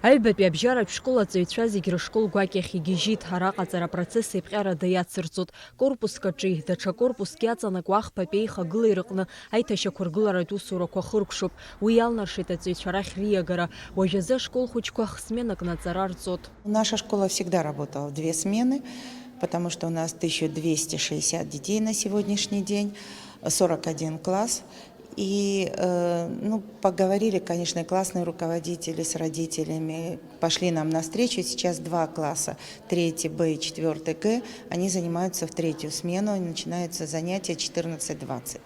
Аҩбатәи абжьаратә школаҵаҩцәа зегьы рышкол гәакьахь игьежьит, араҟаҵара апроцесс еиԥҟьарада иацырҵот. Корпуск аҿы даҽа корпуск иаҵанакуа ахԥатәи еихагылеи рҟны аиҭашьақәа ргыларатә усурақәа хыркәшоуп. Уи иалнаршеит аҵаҩцәа рахь риагара. Уажәазы ашкол хәыҷқәа сменак наҵара рҵот. Наша школа всегда работала в 2 смены, потому что у нас 1260 детей на сегодняшний день, 41 класс. И поговорили, конечно, классные руководители с родителями, пошли нам навстречу. Сейчас 2 класса, 3 Б и 4 Г, они занимаются в 3-ю смену, и начинаются занятия 14:20.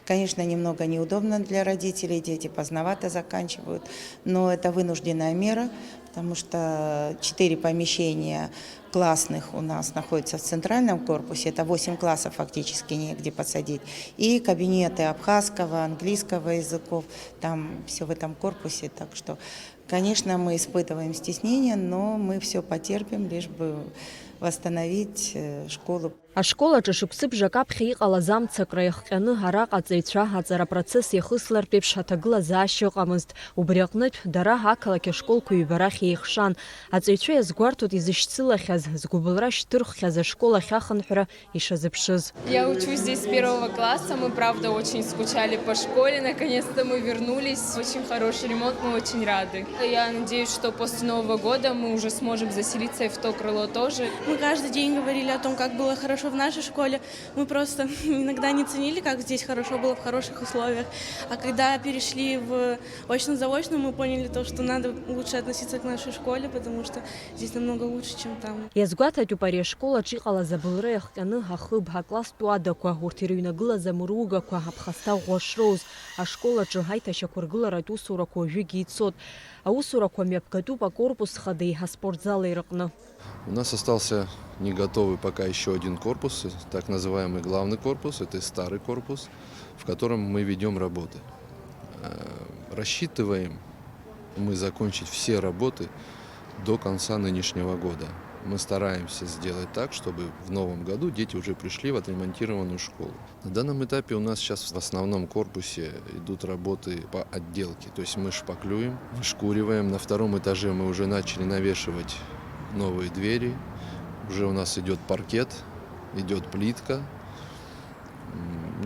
Конечно, немного неудобно для родителей, дети поздновато заканчивают, но это вынужденная мера, потому что 4 помещения классных у нас находятся в центральном корпусе, это 8 классов фактически негде посадить, и кабинеты абхазского, английского языков, там все в этом корпусе, так что, конечно, мы испытываем стеснение, но мы все потерпим, лишь бы восстановить школу. Ашколаҿы шықәсыбжак аԥхьа иҟалаз амцакра иахҟьаны араҟа аҵаҩцәа аҵара апроцесс иахыслартә еиԥш аҭагылазаашьа ыҟамызт. Убри аҟнытә дара ақалақь ашколқәа ҩбарахь еихшан. Аҵаҩцәа иазгәарҭоит изышьцылахьаз, згәыбылра шьҭырххьаз ашкол ахь ахынҳәра ишазыԥшыз. Я учусь здесь с 1 класса, мы правда очень скучали по школе, наконец-то мы вернулись, очень хороший ремонт, мы очень рады. Я надеюсь, что после Нового года мы уже сможем заселиться и в то крыло тоже. Мы каждый день говорили о том, как было хорошо в нашей школе. Мы просто иногда не ценили, как здесь хорошо было в хороших условиях. А когда перешли в очно-заочную, мы поняли то, что надо лучше относиться к нашей школе, потому что здесь намного лучше, чем там. Иазгәаҭатәуп ари ашколаҿ иҟалаз абылра иахҟьаны ҳахыб, ҳакласстә уадақәа, урҭ ирыҩнагылаз амругақәа, ҳаԥхасҭа ӷәӷәа ашколаҿы аиҭашьақәа ргыларатә усурақәа уажәыгьы ицот. Аусурақәа мҩаԥгатәуп акорпус хадеи аспортзали рҟны. У нас остался не готовый пока еще один корпус, так называемый главный корпус, это старый корпус, в котором мы ведем работы. Рассчитываем мы закончить все работы до конца нынешнего года. Мы стараемся сделать так, чтобы в новом году дети уже пришли в отремонтированную школу. На данном этапе у нас сейчас в основном корпусе идут работы по отделке. То есть мы шпаклюем, шкуриваем. На 2-м этаже мы уже начали навешивать новые двери. Уже у нас идет паркет, идет плитка.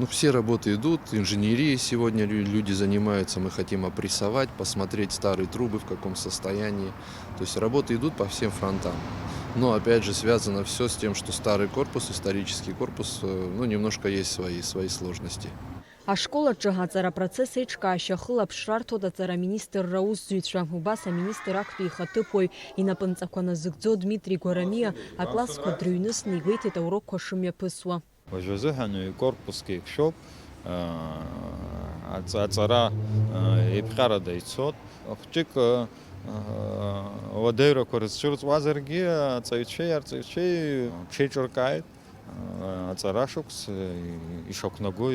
Все работы идут, инженерией сегодня люди занимаются, мы хотим опрессовать, посмотреть старые трубы, в каком состоянии. То есть работы идут по всем фронтам. Но опять же связано все с тем, что старый корпус, исторический корпус, немножко есть свои сложности. Ашколаҿы аҵара апроцесс еиҿкаашьа ахылаԥшра арҭоит аҵараминистрра аусзуҩцәа. Убас аминистр актәи ихаҭыԥуаҩ инапынҵақәа назыгӡо Дмитрий Гәарамиа аклассқәа дрыҩнысны игәеиҭеит аурокқәа шымҩаԥысуа. Уажәазыҳәан корпуск еиқәшәоуп, аҵара еиԥҟьарада ицот. Хәҷык ауадаҩрақәа рызцәырҵуазаргьы аҵаҩцәеи ҽеиҿыркааит. Аҵара шықәс ишақәнаго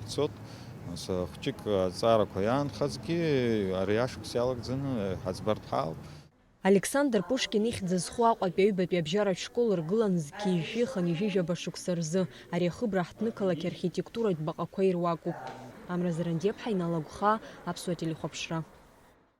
ицот. Хәҷык аҵаарақәа иаанхазгьы ари ашықәс иалагӡаны ҳаӡбарҭҳалп. Александр Пушкин ихьӡ зху Аҟәатәи аҩбатәи абжьаратә школ ргылан зқьижәжәи хынҩажәи шықәса рзы. Ари ахыбра ҳҭнықалақь архитектуратә баҟақәа ируакуп. Амра Зарандиаԥҳа, Инал Агәхаа, Аԥсуа телехәаԥшра.